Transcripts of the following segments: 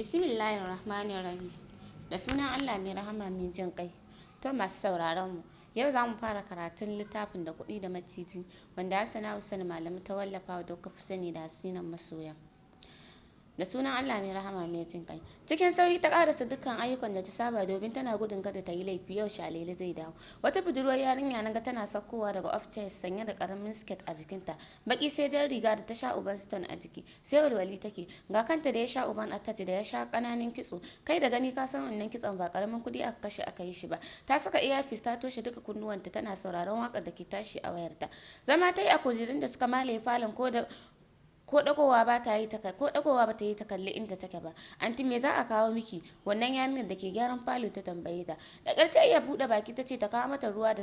Bismillahirrahmanirrahim. Da sunan Allah mai rahama mai jin kai. To masu sauraron mu, yau za mu fara karatun littafin da kuɗi da maciji wanda Hassana Hussein Malami ta wallafa da kuka fi sani da Hasinan Masoya. Da sunan Allah mai rahama mai jin kai. Cikin sauri ta karasa dukkan ayyukan da ta saba domin tana gudun kada ta yi laifi yau Shalele zai dawo. Wata budurwar yarinya naga tana saukowa daga upstairs sanye da karamin skirt a jikinta. Baki sai jan riga da ta sha uban stone a jiki. Sai walwali take. Ga kanta da ya sha uban attache da ya sha kananan kitso. Kai da gani ka san wannan kitson ba karamin kudi aka kashe aka yi shi ba. Ta saka earpiece ta toshe duka kunnuwanta tana sauraron wakar da ke tashi a wayarta. Zama ta yi a kujerun da suka male falon ko dagowa ba ta yi ta kalli inda take ba. Anti me za a kawo miki? Wannan yarinyar da ke gyaran falo ta tambaye ta. Da ƙar ta iya buɗe baki ta ce ta kawo mata ruwa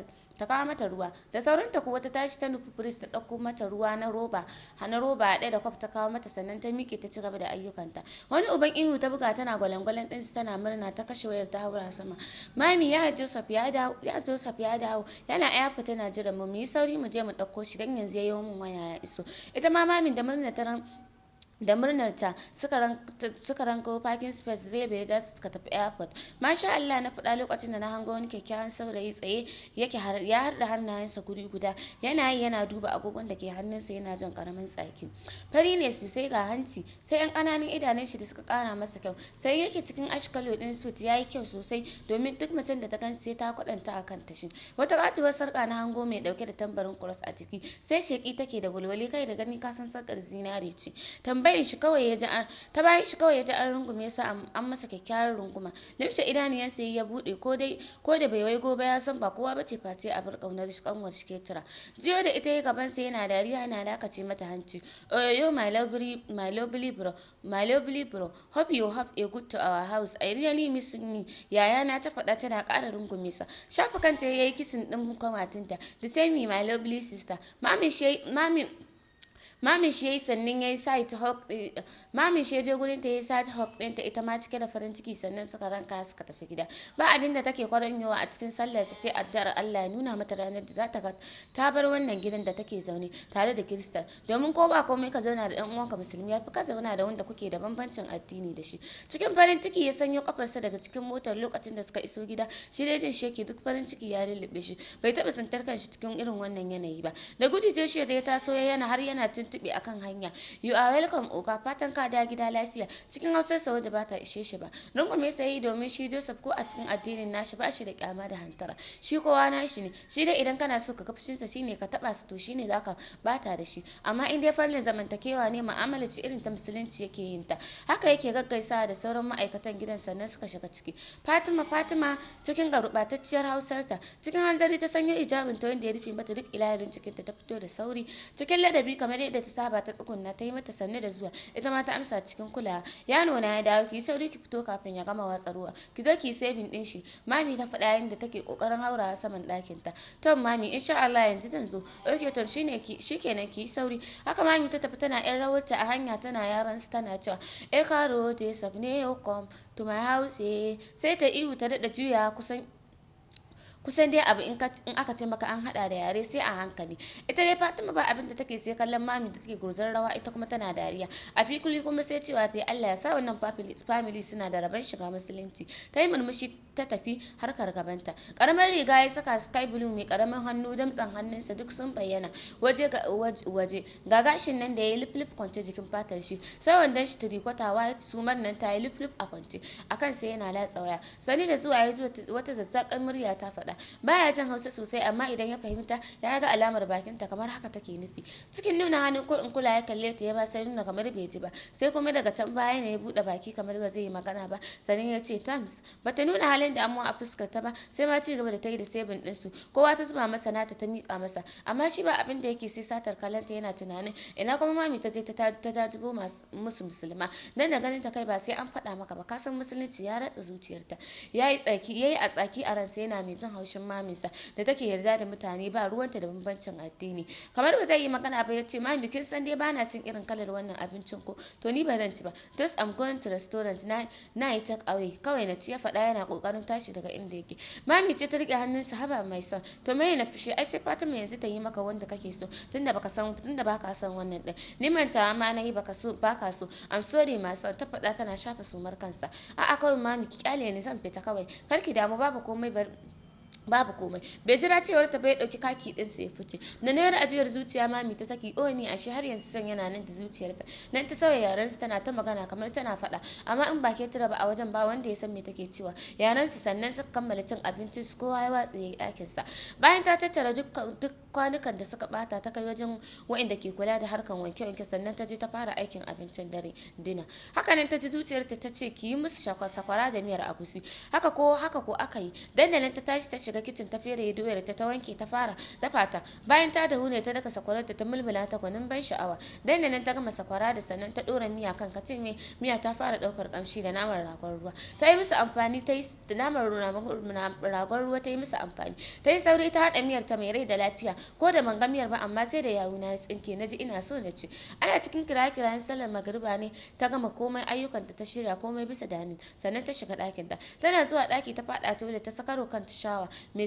da saurinta kuwa ta tashi ta nufi fridge ta ɗauko mata ruwa na roba haɗe da kwaf ta kawo mata sannan ta miƙe ta ci gaba da ayyukanta. Wani uban ihu ta buga tana gwalangwalan ɗinsu tana murna ta kashe wayar ta haura sama. Mami ya Joseph ya dawo yana airport tana jira mu yi sauri mu je mu ɗauko shi dan yanzu ya yi min waya ya iso. Ita ma mamin da murnar ta suka ranko parking space direba ya ja suka tafi airport. Masha Allah na faɗa lokacin da na hango wani kyakkyawan saurayi tsaye yake ya harda hannayensa guri guda yana duba agogon da ke hannunsa yana jan karamin tsaki. Fari ne sosai ga hanci sai yan ƙananan idanun shi da suka ƙara masa kyau sai yake cikin ashkalo din suit yayi kyau sosai domin duk macen da ta gan sai ta kwadanta akan ta shi. Wata katuwar sarka na hango mai dauke da tambarin cross a jiki sai sheki take da walwali kai da gani ka san sarkar zinare ce. Bayan shi kawai ya ji an rungume sa an masa kyakkyawar runguma. Limshe idaniyansa ya bude ko da bai waigo ba ya san ba kowa bace face a bar kaunar shi kanwar shi Ketura. Jiyo da ita ya gaban sa yana dariya yana dakace mata hanci. Oyo my lovely bro hope you have a good to our house I really miss you. Yaya na ta faɗa tana ƙara rungume sa. Shafa kanta yayi kisin din kamatinta. The same my lovely sister. Mamin shi yayi sannan yayi side hug mamin shi je gurin ta yayi side hug ɗinta ita ma cike da farin ciki sannan suka ranka suka tafi gida. Ba abin da take kwaranyowa a cikin sallar ta sai addu'ar Allah ya nuna mata ranar da za ta ga ta bar wannan gidan da take zaune tare da Kirista domin ko ba komai ka zauna da ɗan uwanka musulmi yafi ka zauna da wanda kuke da bambancin addini da shi. Cikin farin ciki ya sanyo kafarsa daga cikin motar lokacin da suka iso gida shi dai jin sheki duk farin ciki ya lullube shi bai taɓa tsintar kanshi cikin irin wannan yanayi ba. Da gudu Joshua da ya taso yana tuntuɓe akan hanya. You are welcome oga fatan ka da gida lafiya cikin hausarsa wadda ba ta ishe shi ba. Rungume sai domin shi Joseph ko a cikin addinin nashi ba shi da kyama da hantara. Shi kowa nashi ne. Shi dai idan kana so ka ga fushinsa shine ka taba su to shine zaka bata da shi. Amma in dai fannin zamantakewa ne mu'amala ce irin ta musulunci yake yin ta. Haka yake gaggaisawa da sauran ma'aikatan gidan sannan suka shiga ciki. Fatima cikin garbatacciyar hausarta cikin hanzari ta sanyo hijabin ta wanda ya rufe mata duk ilahirin cikinta ta fito da sauri cikin ladabi kamar yadda ta saba ta tsukunna ta yi mata sanne da zuwa ita ma ta amsa cikin kulawa. Yano na ya dawo ki sauri ki fito kafin ya gama watsa ruwa ki zo ki saving din shi mami ta faɗa yayin da take kokarin haurawa saman ɗakin ta. To mami insha Allah yanzu zan zo. Okay to shikenan ki sauri. Haka mami ta tafi tana yan rawarta a hanya tana yaran su tana cewa karo Joseph ne you come to my house sai ta ihu ta dada juya kusan dai abu in aka ce maka an hada da yare sai a hankali. Ita dai Fatima ba abin da take sai kallon mami da take gurzar rawa ita kuma tana dariya. A fikuli kuma sai cewa ta Allah ya sa wannan family suna da rabon shiga musulunci. Ta yi murmushi ta tafi harkar gabanta. Karamar riga ya saka sky blue mai karamin hannu damtsan hannunsa duk sun bayyana waje ga gashin nan da ya yi lip kwance jikin fatar shi sai wandon shi tirikota white sumar nan ta yi lip a kwance akan sai yana latsa waya. Sani da zuwa ya ji wata zazzakan murya ta faɗa baya jin Hausa sosai amma idan ya fahimta ya ga alamar bakinta kamar haka take nufi. Cikin nuna hannu ko in kula ya kalle ta ya ba sai nuna kamar bai ji ba sai kuma daga can baya ne ya bude baki kamar ba zai yi magana ba Sani ya ce thanks. Bata nuna halin da amma a fuskar ta ba sai ma ci gaba da ta yi da sabin din su kowa ta zuba masa nata ta mika masa amma shi ba abin da yake sai satar kallanta yana tunanin ina kuma mami ta je ta jajibo musu musulma dan da ganin ta kai ba sai an faɗa maka ba kasan musulunci ya ratsa zuciyarta. Yayi a tsaki a ransa yana mai jin haushin maminsa da take yarda da mutane ba ruwanta da bambancin addini. Kamar ba zai yi magana ba ya ce mami kin san dai bana cin irin kalar wannan abincin ko to ni ba zan ci ba just I'm going to restaurant na yi take away kawai na ci ya faɗa yana kokarin kokarin tashi daga inda yake. Mami ce ta rike hannunsa, haba mai son, to me na fushi, ai sai Fatima yanzu ta yi maka wanda kake so, tunda baka son wannan din. Ni mantawa ma nayi baka so. I'm sorry my son, ta faɗa tana shafa sumar kansa. A'a kawai mami ki kyale ni zan fita kawai. Kar ki damu, babu komai. Bai jira cewar ta bai dauki kaki din sa ya fice. Da nayar ajiyar zuciya mami ta saki, oh ni ashe har yanzu son yana nan da zuciyarsa. Nan ta sauya yaran su tana ta magana kamar tana faɗa, amma in ba ke tura ba a wajen ba wanda ya san me take cewa. Yaran su sannan suka kammala cin abincin su, kowa ya watsa yayi ɗakin sa. Bayan ta tattara duk kwanukan da suka bata ta kai wajen waɗanda ke kula da harkan wanke-wanke, sannan ta je ta fara aikin abincin dare dina. Hakanan ta ji zuciyarta ta ce ki yi musu sakwara da miyar agushi. Haka ko aka yi. Dandanan ta tashi ta shiga kicin ta fere doyar ta wanke ta fara dafa ta. Bayan ta dahu ne ta daka sakwarar ta mulmula ta gwanin ban sha'awa. Dandanan ta gama sakwara da sannan ta dora miya kan kacin miya ta fara daukar kamshi da naman ragon ruwa. Ta yi musu amfani ta yi da naman ragon ruwa ta yi musu amfani. Ta yi sauri ta haɗa miyar ta mai rai da lafiya, ko da ban ga miyar ba amma sai da yawuna ya tsinke naji ina so na ci. Ana cikin kirayen sallar magariba ne ta gama komai ayyukanta ta shirya komai bisa dani, sannan ta shiga ɗakin ta. Tana zuwa ɗaki ta faɗa toilet ta sakaro kanta shawa mai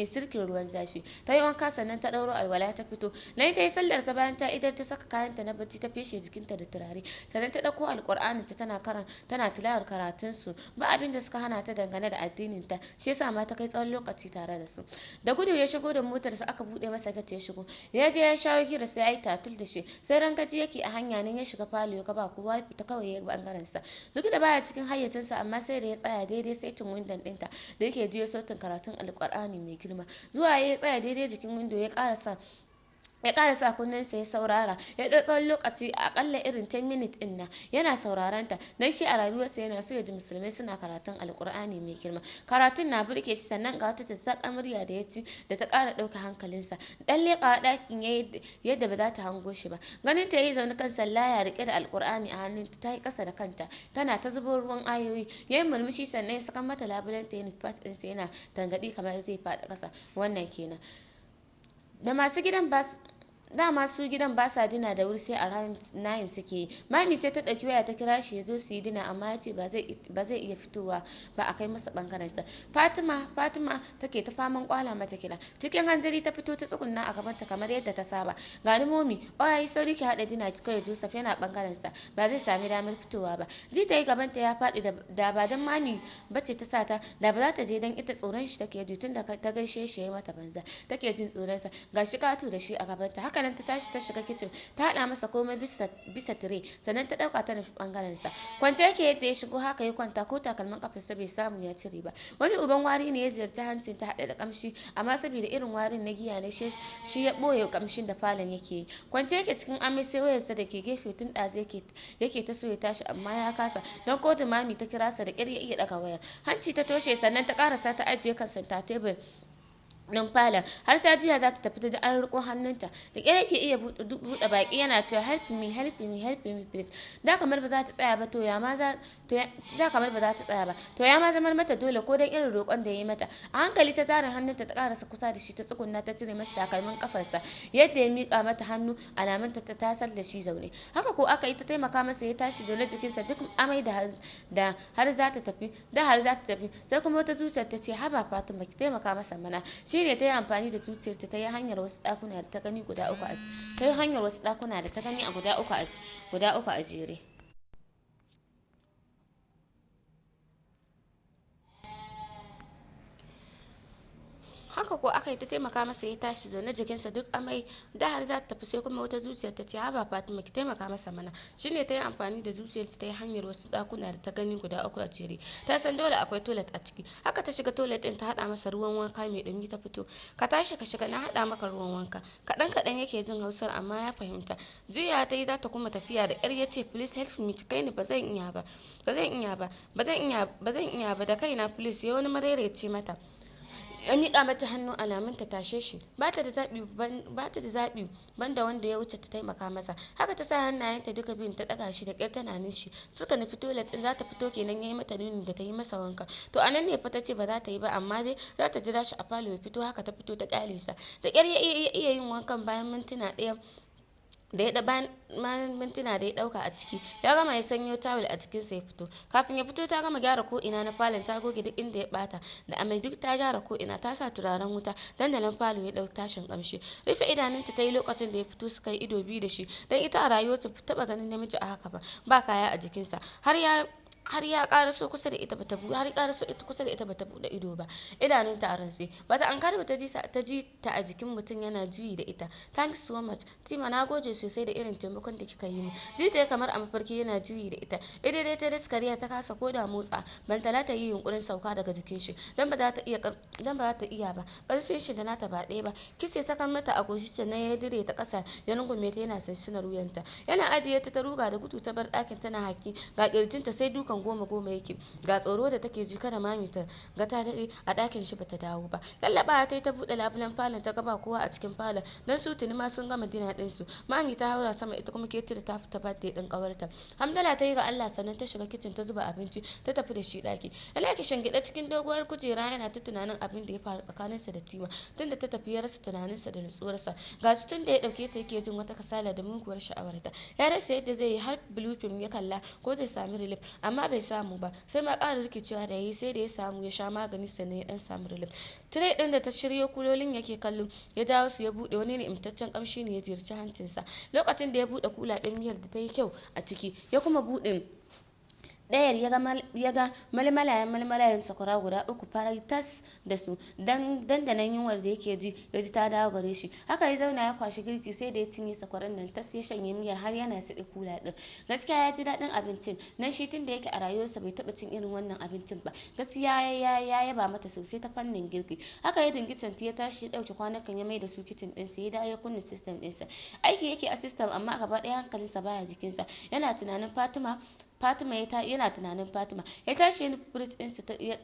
sirkin ruwan zafi. Ta yi wanka sannan ta ɗauro alwala ta fito. Nan ta yi sallar ta, bayan ta idar ta saka kayanta na bacci ta feshe jikinta da turare, sannan ta ɗauko alƙur'ani ta tana tilawar karatun su. Ba abin da suka hana ta dangane da addinin ta, shi yasa ma ta kai tsawon lokaci tare da su. Da gudu ya shigo da motar sa, aka buɗe masa gate ya shigo. Ya je ya shawo gira sai ya yi tatul da shi, sai rangaji yake a hanya nan ya shiga falo ya ba kowa ya fita kawai ya bangaren sa. Duk da baya cikin hayyacinsa amma sai da ya tsaya daidai saitin windon ɗinta da yake jiyo sautin karatun alƙur'ani mai girma. Zuwa ya tsaya daidai jikin windo ya ƙara kunnensa ya saurara. Ya ɗau tsawon lokaci, akalla irin 10 minutes ɗin nan yana sauraron ta. Dan shi a rayuwarsa yana so ya ji musulmai suna karatun alƙur'ani mai girma. Karatun na burge shi, sannan ga wata sassaƙa murya da ya ci da ta ƙara ɗauka hankalinsa. Dan leƙawa ɗakin yadda ba za ta hango shi ba. Ganin ta yi zaune kan sallaya riƙe da alƙur'ani a hannunta, ta yi ƙasa da kanta tana ta zubo ruwan ayoyi. Ya yi murmushi sannan ya saka mata labulanta ya nufi ɗinsa yana tangaɗi kamar zai faɗi ƙasa. Wannan kenan. Dama su gidan ba sa dina da wuri, sai a ranar 9 suke yi. Mami ce ta ɗauki waya ta kira shi ya zo su yi dina, amma ya ce ba zai iya fitowa ba a kai masa ɓangarensa. Fatima take ta faman kwala mata kira. Cikin hanzari ta fito ta tsugunna a gabanta kamar yadda ta saba. Gani momi, yi sauri ki haɗa dina ki kai Joseph yana ɓangarensa, ba zai sami damar fitowa ba. Ji ta yi gabanta ya faɗi, da ba don mami bace ta sata da ba za ta je, don ita tsoron shi take ji tun da ta gaishe shi ya yi mata banza. Take jin tsoronsa, ga shi katu da shi a gabanta. Haka nan ta tashi ta shiga kicin ta haɗa masa komai bisa tire, sannan ta ɗauka ta nufi ɓangaren sa. Kwance yake yadda ya shigo haka ya kwanta, ko takalmin kafarsa bai samu ya cire ba. Wani uban wari ne ya ziyarci hancin ta haɗe da kamshi, amma saboda irin warin na giya ne shi ya ɓoye kamshin da falon yake yi. Kwance yake cikin amai sai wayarsa da ke gefe tun ɗazu yake ta so ya tashi amma ya kasa, don ko da mami ta kira sa da ƙyar ya iya ɗaga wayar. Hanci ta toshe sannan ta ƙarasa ta ajiye kan santa tebur nan falon. Har ta jiya za ta tafi ta ji an riko hannunta, da ƙyar yake iya buɗe baki yana cewa help me please. Da kamar ba za ta tsaya ba, to ya ma zama mata dole ko dan irin roƙon da ya yi mata. A hankali ta zara hannunta ta ƙarasa kusa da shi ta tsugunna ta cire masa takalmin kafarsa, yadda ya miƙa mata hannu alamun ta tasar da shi zaune. Haka ko aka yi ta taimaka masa ya tashi zaune, jikinsa duk amai da har za ta tafi sai kuma wata zuciyar ta ce haba Fatima ki taimaka masa mana. Shi ne ta yi amfani da zuciyarta ta yi hanyar wasu ɗakuna da ta gani guda uku a jere. Haka ko aka yi ta taimaka masa ya tashi zaune, jikinsa duk amai da har za ta tafi sai kuma wata zuciyar ta ce haba Fatima ki taimaka masa mana. Shine ta yi amfani da zuciyarta ta yi hanyar wasu ɗakuna da ta gani guda uku a jere. Ta san dole akwai toilet a ciki. Haka ta shiga toilet ɗin ta haɗa masa ruwan wanka mai ɗumi ta fito. Ka tashi ka shiga, na haɗa maka ruwan wanka. Kaɗan yake jin Hausar amma ya fahimta. Juya ta yi za ta kuma tafiya, da ƙyar ya ce please help me, ki kai ni, ba zan iya ba da kaina please. Ya wani marerece mata, ya miƙa mata hannu alamun ta tashe shi. Ba ta da zaɓi banda wanda ya wuce ta taimaka masa. Haka ta sa hannayenta duka biyun ta ɗaga shi da ƙyar tana nishi. Suka nufi toilet ɗin za ta fito kenan ya yi mata nuni da ta yi masa wanka. To a nan ne fa ta ce ba za ta yi ba, amma dai za ta jira shi a falo ya fito. Haka ta fito ta ƙyale sa. Da ƙyar ya iya yin wankan bayan mintuna ɗaya. da ya bayan mintuna da ya dauka a ciki ya gama ya sanyo tawul a jikinsa ya fito. Kafin ya fito ta gama gyara ko ina na falon, ta goge duk inda ya bata da amai, duk ta gyara ko ina, ta sa turaren wuta, dandalin falo ya dauki tashin kamshi. Rufe idanunta ta yi lokacin da ya fito, suka yi ido biyu da shi, dan ita a rayuwarta ba taba ganin namiji a haka ba kaya a jikinsa. Har ya karaso kusa da ita bata bude ido ba, idanunta a rantse. Bata ankara ba ta ji ta a jikin mutum yana juyi da ita. Thanks so much Tima, na gode sosai da irin taimakon da kika yi mu. Ji ta kamar a mafarki yana juyi da ita. Ita dai ta daskariya, ta kasa koda motsa bantana ta yi yunkurin sauka daga jikin shi, dan ba za ta iya ba, karfin shi da nata ba ɗaya ba. Kise sakan mata a goshi na ya dire ta kasa, ya rungume ta yana sansanar wuyanta. Yana ajiye ta ruga da gudu ta bar ɗakin tana haki, ga kirjinta sai dukan goma yake, ga tsoro da take ji kada mami ta ga ta daɗe a ɗakin shi bata dawo ba. Lallaba ta yi ta buɗe labulen falon, ta gaba kowa a cikin falon, dan su tuni ma sun gama dina ɗinsu. Mami ta haura sama, ita kuma Ketty ta fita birthday ɗin ƙawarta. Hamdala ta yi ga Allah, sannan ta shiga kicin ta zuba abinci ta tafi da shi ɗaki. Yana kishin gida cikin doguwar kujera yana ta tunanin abin da ya faru tsakaninsa da Tima tunda ta tafi, ya rasa tunaninsa da nutsuwarsa. Ga shi tun da ya ɗauke ta yake jin wata kasala da muguwar sha'awarta. Ya rasa yadda zai yi, har blue film ya kalla ko zai sami relief, amma bai samu ba, sai ma ƙara rikicewa da yayi, sai da ya samu ya sha magani sannan ya dan samu relief. Tire ɗin da ta shiryo kulolin yake kallo, ya jawo su ya buɗe, wani ni'imtaccen kamshi ne ya ziyarci hancinsa lokacin da ya buɗe kula ɗin miyar da ta yi kyau a ciki. Ya kuma buɗe ɗayar, ya ga malmalayen sakwara guda uku farai tas da su, dandanan yunwar da yake ji ya ji ta dawo gare shi. Haka ya zauna ya kwashi girki, sai da ya cinye sakwaran nan tas, ya shanye miyar har yana siɗi kula ɗin. Gaskiya ya ji daɗin abincin nan, shi tun da yake a rayuwarsa bai taɓa cin irin wannan abincin ba. Gaskiya ya yaba mata sosai ta fannin girki. Haka ya dingi tanti, ya tashi ya ɗauke kwanukan ya mai da su kicin ɗinsa, ya dawo ya kunna system ɗinsa. Aiki yake a system, amma gaba ɗaya hankalinsa baya jikinsa, yana tunanin yana tunanin Fatima. Ya tashi ya nufi firij ɗinsa, ya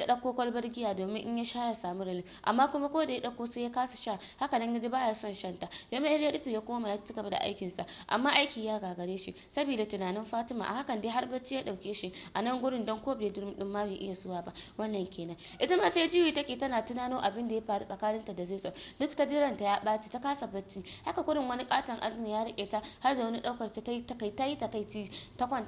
ɗauko kwalbar giya domin in ya sha ya samu relief, amma kuma ko da ya ɗauko sai ya kasa sha. Haka nan ya ji baya son shanta, ya mayar ya rufe ya koma ya ci gaba da aikinsa, amma aiki ya gagare shi saboda tunanin Fatima. A hakan dai har bacci ya ɗauke shi a nan gurin, don ko bedroom ɗin ma bai iya zuwa ba. Wannan kenan. Ita ma sai jiwi take tana tunano abin da ya faru tsakaninta da Zainab. Duk ta jiranta ya ɓaci, ta kasa bacci. Haka kurin wani katon arni ya rike ta, har da wani ɗaukar ta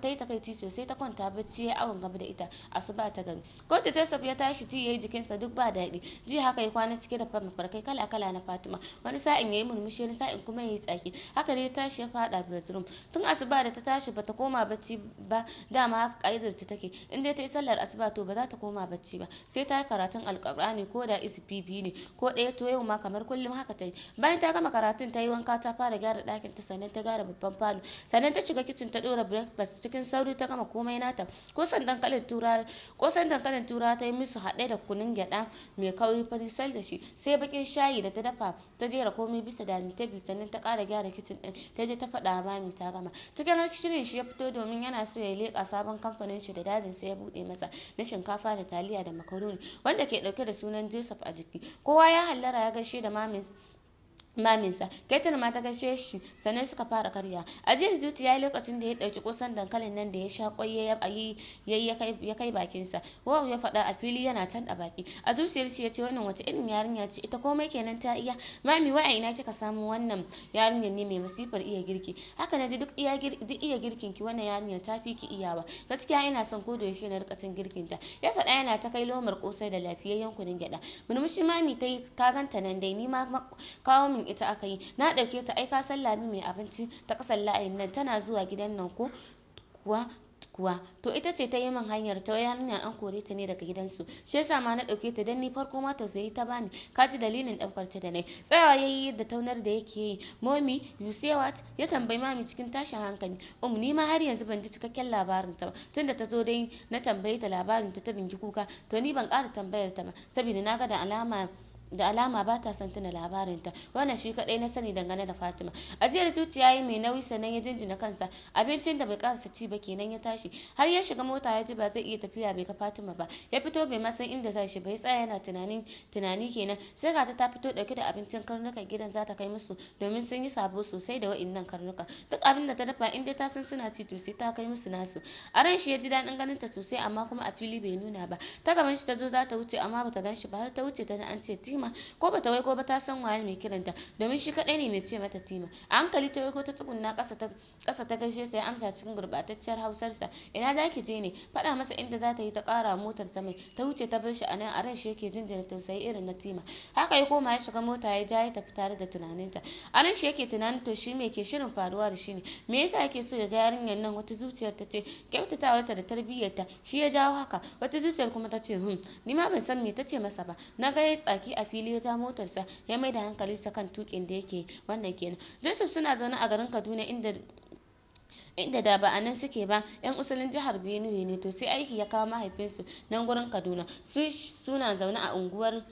yi takaici sosai, ta kwanta bacci ya awon gaba da ita. Asuba ta gani ko da Joseph ya tashi, ji yayi jikinsa duk ba daɗi. Ji haka ya kwana cike da mafarkai kala na Fatima. Wani sa'in yayi murmushi, wani sa'in kuma yayi tsaki. Haka ne ya tashi ya fada bedroom. Tun asuba da ta tashi bata koma bacci ba, dama haka kaidar ta take, in dai ta yi sallar asuba to ba za ta koma bacci ba, sai ta yi karatun alkur'ani ko da izifi biyu ne ko ɗaya. To yau ma kamar kullum haka ta yi. Bayan ta gama karatun, ta yi wanka, ta fara gyara ɗakin ta, sannan ta gyara babban falo, sannan ta shiga kicin ta ɗora breakfast cikin sauri. Ta gama komai nata. Kosan dankalin tura ta yi musu, haɗe da kunun gyaɗa mai kauri fari sal da shi, sai bakin shayi da ta dafa. Ta jera komai bisa dining table, sannan ta ƙara gyara kicin ɗin. Ta je ta faɗa mami ta gama. Cikin shirin shi ya fito domin yana so ya leƙa sabon kamfanin shi da dajin sai ya buɗe masa, na shinkafa da taliya da makaroni, wanda ke ɗauke da sunan Joseph a jiki. Kowa ya hallara ya gaishe da maminsa. Ketty ma ta gaishe shi, sannan suka fara karya. Ajiyar zuciya lokacin da ya dauki kusan dankalin nan da ya sha kwai ya kai bakinsa. Wow, ya faɗa a fili yana tanda baki. A zuciyar shi ya ce, wannan wace irin yarinya ce ita, komai kenan ta iya. Mami, wai a ina kika samu wannan yarinyar ne mai masifar iya girki? Haka na ji duk iya girkin ki, wannan yarinyar ta fi ki iyawa. Gaskiya ina son ko da yaushe na rika cin girkin ta, ya faɗa yana ta kai lomar kosai da lafiyayyen kunun gyaɗa. Murmushi mami ta yi, ka ganta nan dai, ni ma kawo min ita aka yi, na ɗauke ta. Ai ka san Lami mai abinci ta kasan la'ayin nan, tana zuwa gidan nan ko kuwa to ita ce ta yi min hanyar ta. Yarinyar an kore ta ne daga gidansu, shi yasa ma na ɗauke ta, dan ni farko ma tausayi ta bani. Ka ji dalilin ɗaukar ta da nai. Tsayawa yayi da taunar da yake yi. Mommy, you say what? Ya tambayi mami cikin tashin hankali. Ni ma har yanzu ban ji cikakken labarin ta ba, tunda ta zo dai na tambaye ta labarin ta dingi kuka. To ni ban ƙara tambayar ta ba, saboda na ga da alama ba ta son tuna labarinta. Wannan shi kadai na sani dangane da Fatima. Ajiyar zuciya yi mai nauyi, sannan ya jinjina kansa. Abincin da bai karasa ci ba kenan ya tashi, har ya shiga mota. Ya ji ba zai iya tafiya bai ga Fatima ba. Ya fito bai ma san inda zai shi ba, ya tsaya yana tunani kenan. Sai ga ta fito dauke da abincin karnukan gidan za ta kai musu, domin sun yi sabo sosai da wa'innan karnuka. Duk abin da ta dafa in dai ta san suna ci to sai ta kai musu nasu. A ran shi ya ji daɗin ganin ta sosai, amma kuma a fili bai nuna ba. Ta gaban shi ta zo za ta wuce, amma bata gan shi ba, har ta wuce ta an ce, Tima Tima ko bata wai ko ba ta san waye mai kiranta domin shi kadai ne mai ce mata Tima. A hankali ta wai ko ta tsugunna kasa ta gaishe sa ya amsa cikin gurbatacciyar Hausarsa. Ina da ki je ne? Faɗa masa inda za ta yi ta ƙara motar ta mai ta wuce ta bar shi a nan a ran shi yake jinjina tausayi irin na Tima. Haka ya koma ya shiga mota ya ja ya tafi tare da tunaninta. A ran shi yake tunanin to shi me ke shirin faruwa da shi ne? Me yasa yake so ya ga yarinyar nan? Wata zuciyar ta ce kyautatawarta da tarbiyyarta shi ya jawo haka. Wata zuciyar kuma ta ce ni ma ban san me ta ce masa ba. Na ga ya tsaki a fili ya ja motarsa ya mai da hankalinsa kan tukin da yake wannan kenan. Joseph suna zaune a garin Kaduna inda da ba a nan suke ba yan usulin jihar Benue ne to sai aiki ya kawo mahaifinsu nan gurin Kaduna suna zaune a unguwar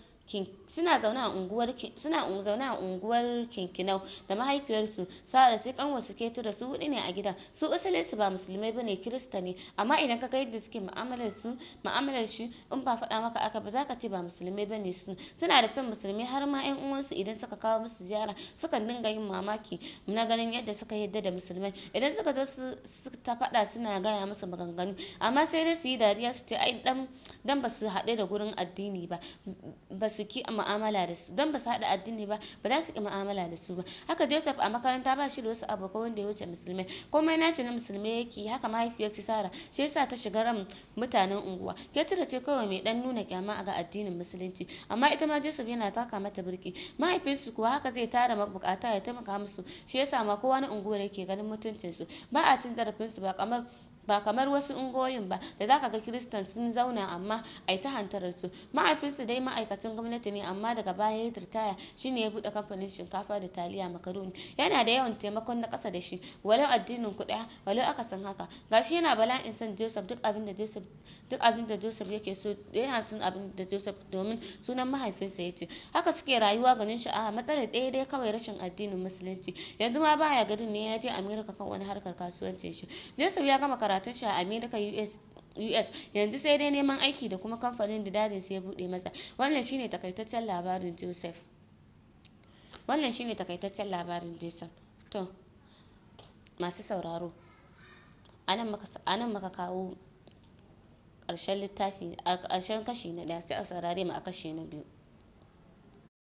Kinkinau da mahaifiyarsu Sara sai kanwarsu Ketura su hudu ne a gidan. Su usulin su ba musulmai bane Kirista ne amma idan ka ga yadda suke mu'amalar shi in ba faɗa maka aka ba zaka ce ba musulmai bane su. Suna da son musulmai har ma yan uwansu idan suka kawo musu ziyara sukan dinga yin mamaki na ganin yadda suka yadda da musulmai. Idan suka zo su ta faɗa suna gaya musu maganganu amma sai dai su yi dariya su ce ai dan ba su haɗe da gurin addini ba su ki mu'amala da su don ba su haɗa addini ba za su ki mu'amala da su ba. Haka Joseph a makaranta ba shi da wasu abokai wanda ya wuce musulmai komai nashi na musulmai yake haka mahaifiyarsa Sara shi yasa ta shiga ran mutanen unguwa. Ketura ce kawai mai dan nuna kyama ga addinin musulunci amma ita ma Joseph yana taka mata birki. Mahaifinsu kuwa haka zai tara mabukata ya taimaka musu shi yasa ma kowa na unguwar yake ganin mutuncinsu ba a cin zarafinsu ba kamar wasu ungoyin ba da zaka ga Kiristan sun zauna amma ai ta hantarar su. Mahaifinsu dai ma'aikacin gwamnati ne amma daga baya ya ritaya shine ya bude kamfanin shinkafa da taliya makaroni. Yana da yawan taimakon na kasa da shi walau addinin ku daya walau aka san haka. Gashi yana bala'in san Joseph duk abin da Joseph yake so yana son abin da Joseph domin sunan mahaifinsa yace. Haka suke rayuwa ganin shi a matsalar ɗaya dai kawai rashin addinin musulunci. Yanzu ma baya garin ne ya je America kan wani harkar kasuwancin shi. Joseph ya gama karatun shi a America US yanzu sai dai neman aiki da kuma kamfanin da dadinsa ya bude masa. Wannan shine takaitaccen labarin Joseph. To masu sauraro anan muka kawo ƙarshen littafi a ƙarshen kashi na 1 sai a saurare mu a kashi na 2.